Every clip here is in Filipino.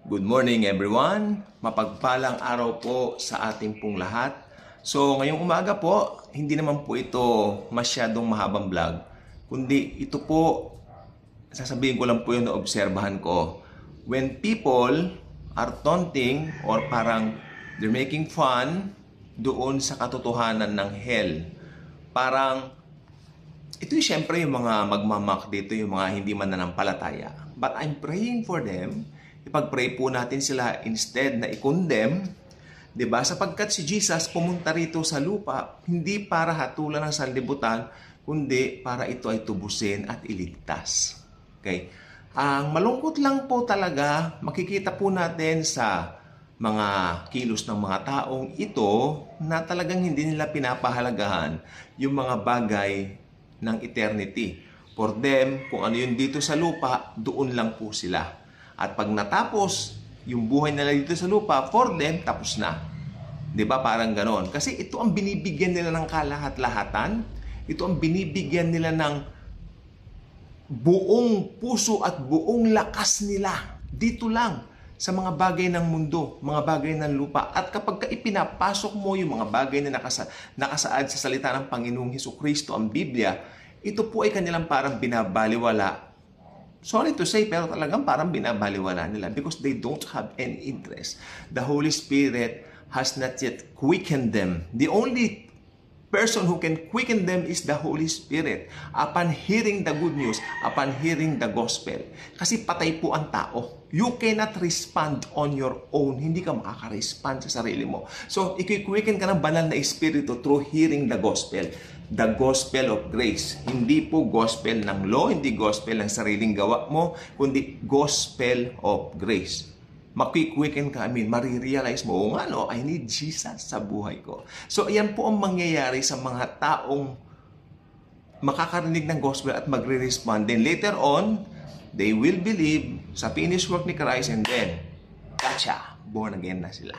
Good morning everyone. Mapagpalang araw po sa ating pong lahat. So ngayong umaga po, hindi naman po ito masyadong mahabang vlog. Kundi ito po, sasabihin ko lang po yung naobserbahan ko. When people are taunting or parang they're making fun doon sa katotohanan ng hell. Parang ito yung syempre yung mga magmamak dito, yung mga hindi mananampalataya. But I'm praying for them. Ipag-pray po natin sila instead na i-condemn, 'di ba? Sapagkat si Jesus pumunta rito sa lupa hindi para hatulan ng sanlibutan, kundi para ito ay tubusin at iligtas. Okay? Ang malungkot lang po talaga, makikita po natin sa mga kilos ng mga taong ito na talagang hindi nila pinapahalagahan yung mga bagay ng eternity. For them, kung ano yun dito sa lupa, doon lang po sila. At pag natapos yung buhay nila dito sa lupa, for them, tapos na. 'Di ba? Parang ganon. Kasi ito ang binibigyan nila ng kalahat-lahatan. Ito ang binibigyan nila ng buong puso at buong lakas nila. Dito lang sa mga bagay ng mundo, mga bagay ng lupa. At kapag ipinapasok mo yung mga bagay na nakasaad sa salita ng Panginoong Hesukristo, ang Biblia, ito po ay kanilang parang binabaliwala. Sorry to say, pero talagang parang binabaliwala nila because they don't have any interest. The Holy Spirit has not yet quickened them. The only person who can quicken them is the Holy Spirit. Upon hearing the good news, upon hearing the gospel. Kasi patay po ang tao. You cannot respond on your own. Hindi ka makaka-respond sa sarili mo. So, i-quicken ka ng banal na Espiritu through hearing the gospel. The gospel of grace. Hindi po gospel ng law, hindi gospel ng sariling gawa mo, kundi gospel of grace. Makikwiken ka, marirealize mo, o nga no, I need Jesus sa buhay ko. So, ayan po ang mangyayari sa mga taong makakarinig ng gospel at magre-respond. Then later on, they will believe sa finished work ni Christ and then, gotcha, born again na sila.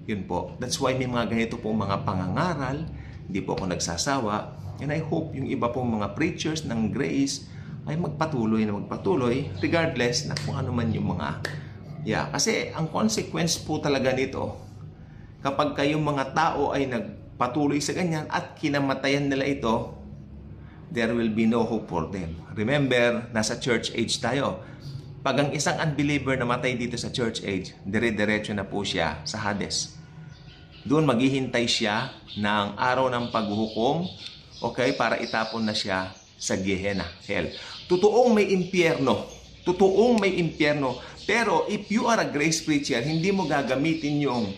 Yun po. That's why may mga ganito po mga pangangaral. Hindi po ako nagsasawa. And I hope yung iba pong mga preachers ng grace ay magpatuloy regardless na kung ano man yung mga kasi ang consequence po talaga nito kapag kayong mga tao ay nagpatuloy sa ganyan at kinamatayan nila ito, there will be no hope for them. Remember, nasa church age tayo. Pag ang isang unbeliever namatay dito sa church age, dire-diretso na po siya sa Hades. Doon maghihintay siya ng araw ng paghuhukom, okay, para itapon na siya sa Gehenna, hell. Totoong may impyerno. Pero if you are a grace preacher, hindi mo gagamitin yung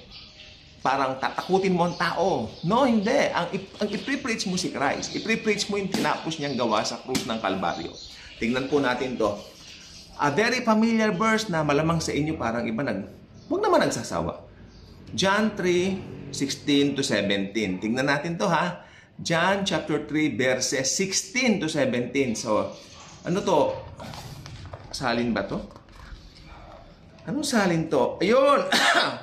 parang tatakutin mo ang tao. No, hindi. Ang ipre-preach mo si Christ. Ipre-preach mo yung tinapos niyang gawa sa krus ng Kalbaryo. Tingnan po natin to. A very familiar verse na malamang sa inyo parang iba huwag naman nagsasawa. John 3:16 to 17. Tingnan natin to ha. John chapter 3 verses 16 to 17. So, ano to? Salin ba to? Anong salin to? Ayun!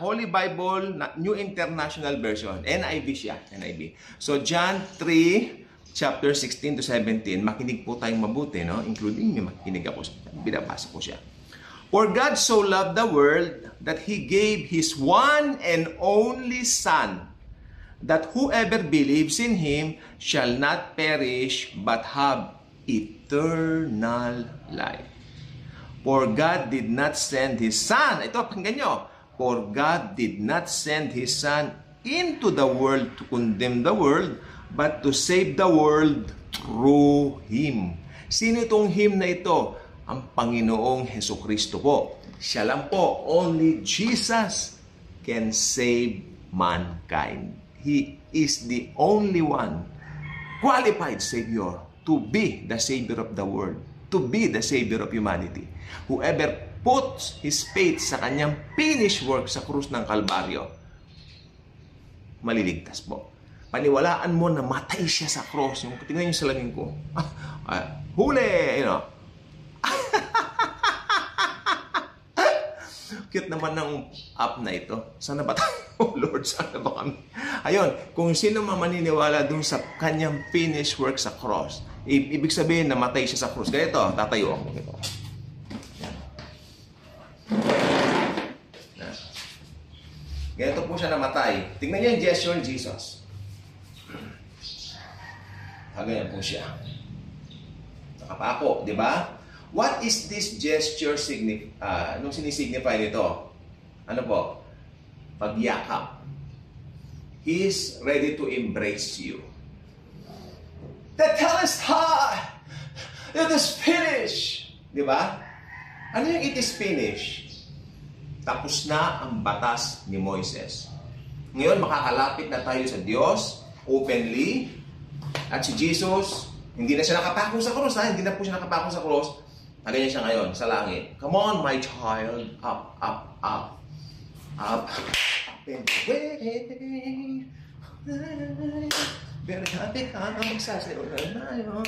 Holy Bible, New International Version. NIV siya. NIV. So, John 3, chapter 16 to 17. Makinig po tayong mabuti, no? Including yung makinig ako. Binabasa ko siya. For God so loved the world that He gave His one and only Son, that whoever believes in Him shall not perish but have eternal life. For God did not send His Son. Ito, pakinggan nyo. For God did not send His Son into the world to condemn the world, but to save the world through Him. Sino itong Him na ito? Ang Panginoong Hesukristo po. Siya lang po. Only Jesus can save mankind. He is the only one qualified Savior to be the Savior of the world, to be the Savior of humanity. Whoever puts his faith sa kanyang finished work sa krus ng Kalbaryo, maliligtas po. Paniwalaan mo na matay siya sa cross. Yung tingnan yung salamin ko. Huli! You know. Cute naman ng app na ito. Sana ba tayo? Oh Lord, sana ba kami? Ayun, kung sino maniniwala dun sa kanyang finished work sa cross, ibig sabihin na matay siya sa cross. Ganito, tatayo ako. Ganito po siya namatay. Tingnan niyo yung gesture ni Jesus. Ganyan po siya. Nakapako, di ba? What is this gesture nung sinisignify nito? Ano po? Pagyakap. He is ready to embrace you. The Telestai! It is finished! Di ba? Ano yung it is finished? Tapos na ang batas ni Moises. Ngayon, makakalapit na tayo sa Diyos openly. At si Jesus, hindi na siya nakapako sa cross. Hindi na po siya nakapako sa cross. Ganyan siya ngayon sa langit. Come on, my child. Up, up, up. Up. Up and away. Very happy ka magsasayo na tayo.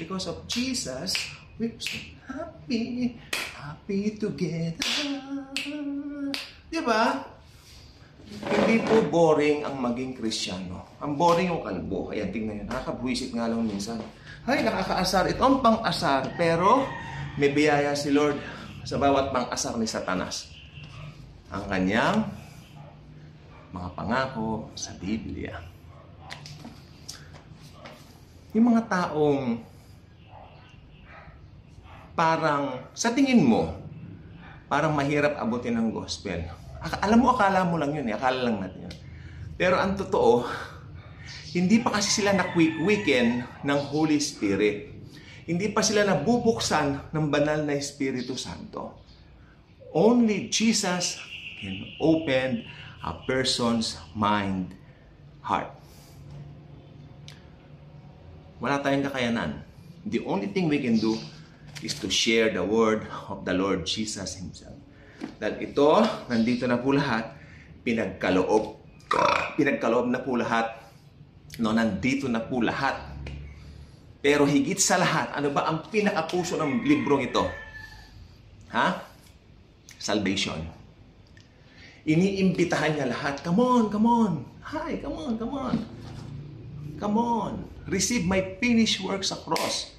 Because of Jesus, we're so happy. Happy together. Diba? Hindi po boring ang maging Kristiyano. Ang boring yung kalbo. Ayan, tingnan nyo. Nakakabwisit nga lang minsan. Ay, nakakaasar. Ito ang pang-asar. Pero, may biyaya si Lord sa bawat pang-asar ni Satanas. Ang kanyang mga pangako sa Biblia. Yung mga taong parang, sa tingin mo, parang mahirap abutin ng gospel. Akala mo lang yun. Akala lang natin yun. Pero ang totoo, hindi pa kasi sila na-quicken ng Holy Spirit. Hindi pa sila nabubuksan ng banal na Espiritu Santo. Only Jesus can open a person's mind, heart. Wala tayong kakayanan. The only thing we can do is to share the word of the Lord Jesus Himself. Dahil ito, nandito na po lahat, pinagkaloob na po lahat, no, nandito na po lahat. Pero higit sa lahat, ano ba ang pinakapuso ng librong ito? Ha? Salvation. Iniimbitahan niya lahat, come on, come on. Hi, come on, come on. Come on. Receive my finished work sa cross.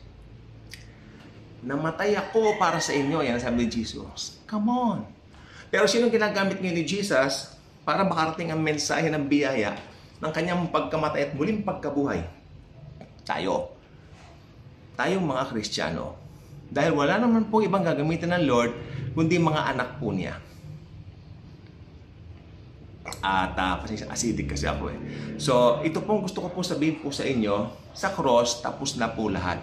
Namatay ako para sa inyo. Yan ang sabi ni Jesus. Come on. Pero sino ginagamit ngayon ni Jesus para makarating ang mensahe ng biyaya ng kanyang pagkamatay at muling pagkabuhay? Tayo. Tayong mga Kristiyano. Dahil wala naman po ibang gagamitin ng Lord kundi mga anak po niya. At acidic kasi ako eh. So, ito pong gusto ko po sabihin po sa inyo, sa cross, tapos na po lahat.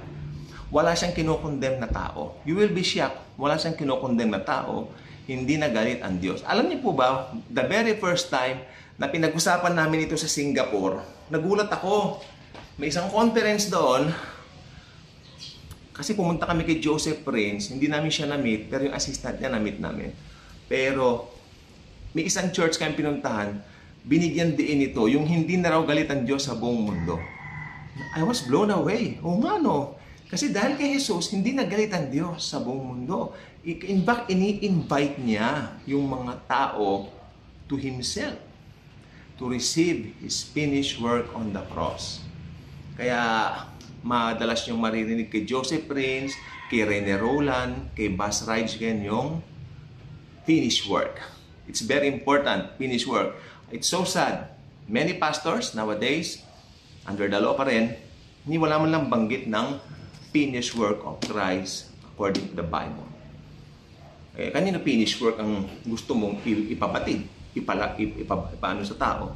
Wala siyang kinokondem na tao. You will be shocked. Wala siyang kinokondem na tao. Hindi nagalit ang Diyos. Alam niyo po ba, the very first time na pinag-usapan namin ito sa Singapore, nagulat ako. May isang conference doon. Kasi pumunta kami kay Joseph Prince. Hindi namin siya na-meet, pero yung assistant niya na-meet namin. Pero may isang church kayong pinuntahan, binigyan diin ito, yung hindi na raw galit ang Diyos sa buong mundo. I was blown away. O nga no. Kasi dahil kay Jesus, hindi nagalit ang Diyos sa buong mundo. In fact, ini-invite niya yung mga tao to Himself to receive His finished work on the cross. Kaya madalas niyong maririnig kay Joseph Prince, kay Rene Roland, kay Buzz Reitgen yung finished work. It's very important, finished work. It's so sad. Many pastors nowadays, under the law pa rin, hindi wala man lang banggit ng finished work of Christ according to the Bible. Eh, kanino finished work ang gusto mong ipapatid, ipaano sa tao?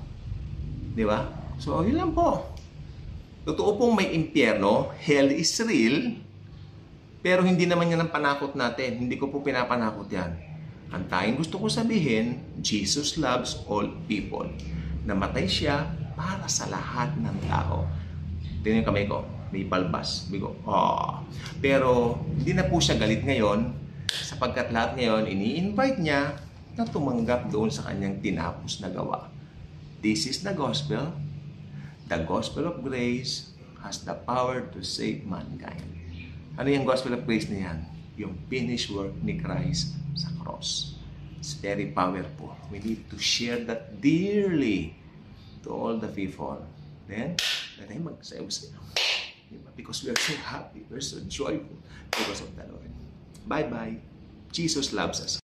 Di ba? So, yun lang po. Totoo pong may impyerno, hell is real, pero hindi naman yan ang panakot natin. Hindi ko po pinapanakot yan. Ang tayong gusto ko sabihin, Jesus loves all people. Namatay siya para sa lahat ng tao. Tingnan yung kamay ko. May balbas. Bigo, Pero, hindi na po siya galit ngayon sapagkat lahat ngayon, ini-invite niya na tumanggap doon sa kanyang tinapos na gawa. This is the gospel. The gospel of grace has the power to save mankind. Ano yung gospel of grace na yan? Yung finished work ni Christ sa cross. It's very powerful. We need to share that dearly to all the people. Then, tayo magsayaw-sayaw. Because we are so happy, we are so joyful because of the Lord. Bye-bye. Jesus loves us.